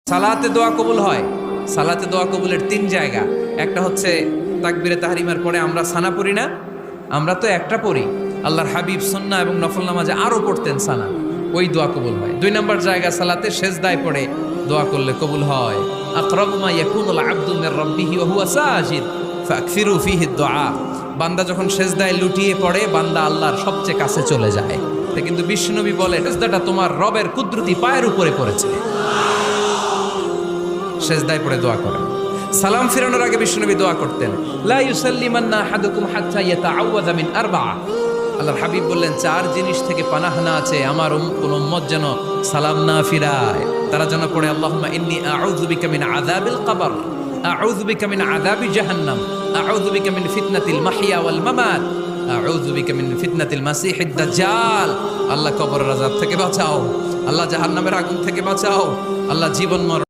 সালাতে দোয়া কবুল হয়। সালাতে দোয়া কবুলের 3 জায়গা। একটা হচ্ছে তাকবীরে তাহরিমার পরে আমরা সানা পড়ি না, আমরা তো একটা পড়ি। আল্লাহর হাবিব সুন্নাহ এবং নফল নামাজে আরো পড়তেন সানা, ওই দোয়া কবুল হয়। 2 নম্বর জায়গা সালাতে সেজদায় পড়ে দোয়া করলে কবুল হয়। আকরাবু মা ইয়াকুনুল আবদু মির রাব্বিহি ওয়া হুয়া সাজিদ ফাকসিরু ফিহি দুআ। বান্দা যখন সেজদায় লুটিয়ে পড়ে বান্দা আল্লাহর সবচেয়ে কাছে চলে যায়। কিন্তু বিশ্বনবী বলে সেজদাটা তোমার রবের কুদরতি পায়ের উপরে পড়েছে। সেজদায় পড়ে দোয়া করেন। সালাম ফিরানোর আগে বিশ্বনবী দোয়া করতেন, লা ইউসাল্লিমান্না আহাদুকুম হাত্তা ইয়াতাআওয়াযা মিন আরবা'a। আল্লাহর হাবিব বললেন 4 জিনিস থেকে পানাহানা আছে, আমার কোন উম্মত যেন সালাম না ফিরায়। তারা যেন পড়ে আল্লাহুম্মা ইন্নী আউযু বিকা মিন আযাবিল কবর, আউযু বিকা মিন আযাবি জাহান্নাম, আউযু বিকা মিন ফিতনাতিল মাহইয়া ওয়াল মামাত, আউযু বিকা মিন ফিতনাতিল মাসিহিদ দাজ্জাল। আল্লাহ কবরের আযাব থেকে বাঁচাও, আল্লাহ জাহান্নামের আগুন থেকে বাঁচাও, আল্লাহ জীবন মরণ